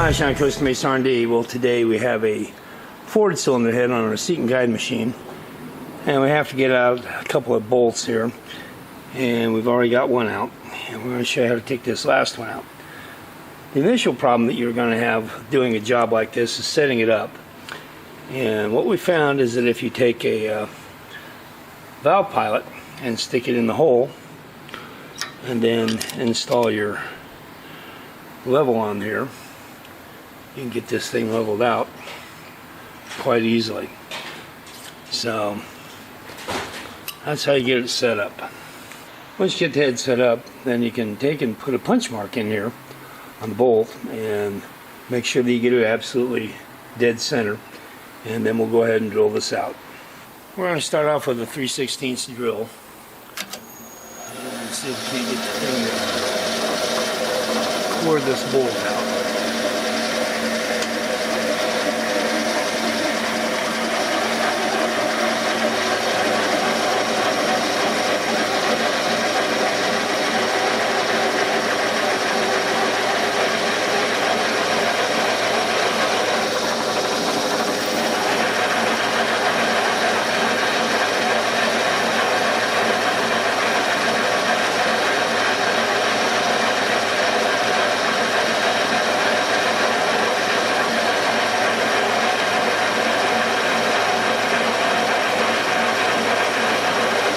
Hi, Sean Coast Mason R&D. Well, today we have a Ford cylinder head on our seat and guide machine, and we have to get out a couple of bolts here, and we've already got one out, and we're going to show you how to take this last one out. The initial problem that you're going to have doing a job like this is setting it up, and what we found is that if you take a valve pilot and stick it in the hole and then install your level on here, you can get this thing leveled out quite easily. So that's how you get it set up. Once you get the head set up, then you can take and put a punch mark in here on the bolt and make sure that you get it absolutely dead center, and then we'll go ahead and drill this out. We're going to start off with a 3/16 drill and see if we can get the thing to core this bolt out.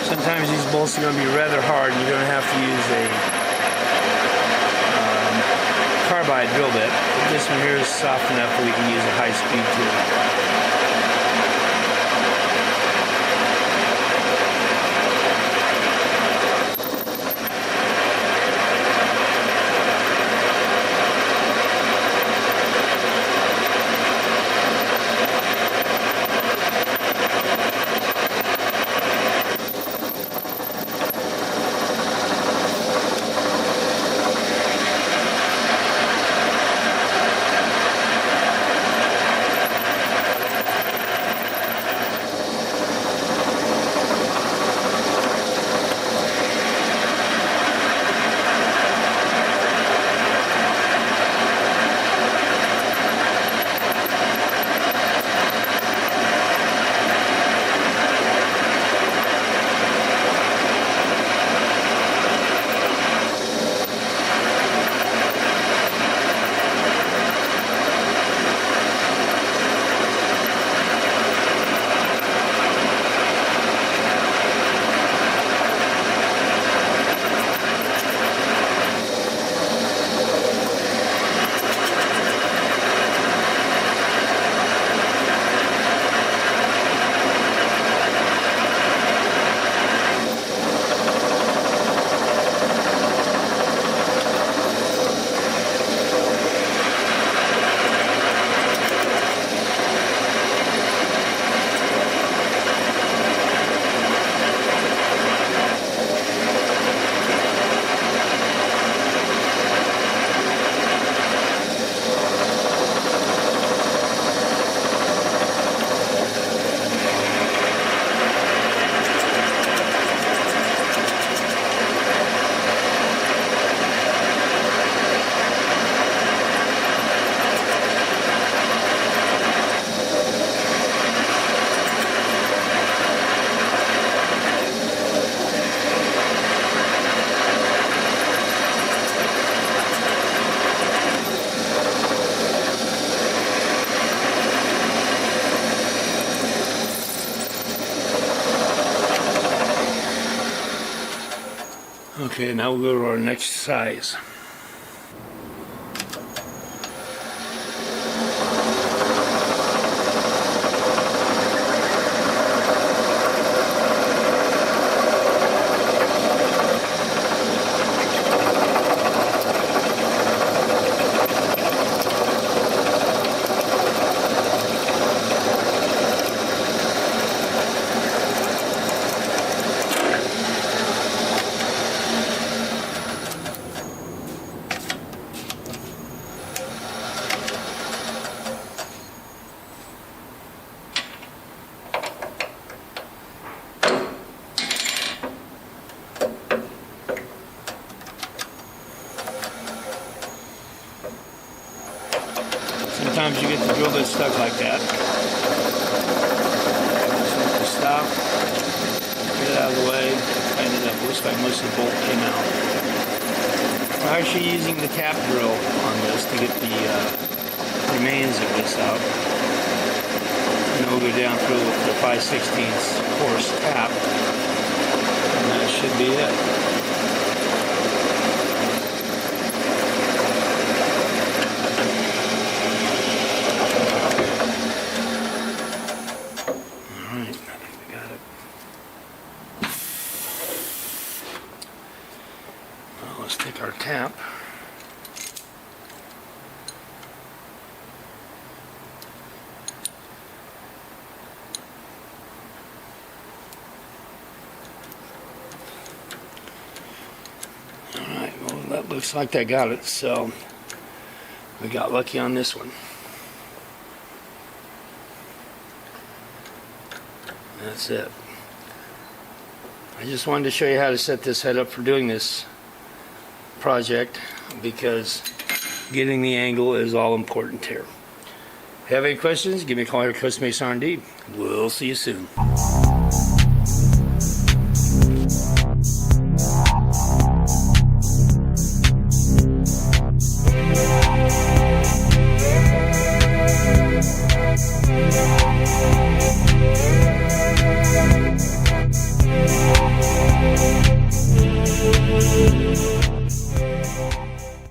Sometimes these bolts are going to be rather hard, and you're going to have to use a carbide drill bit. But this one here is soft enough that we can use a high-speed tool. Okay, now we'll go to our next size. sometimes you get the drill bit stuck like that. So to stop, get it out of the way, tighten it up. Looks like most of the bolt came out. We're actually using the tap drill on this to get the remains of this out. And then we'll go down through with the 5/16 coarse tap, and that should be it. Alright, I think we got it. Well, let's take our tap. Alright, well that looks like that got it, so we got lucky on this one. That's it. I just wanted to show you how to set this head up for doing this project, because getting the angle is all important here. If you have any questions, give me a call here at Coast Mason R&D. We'll see you soon.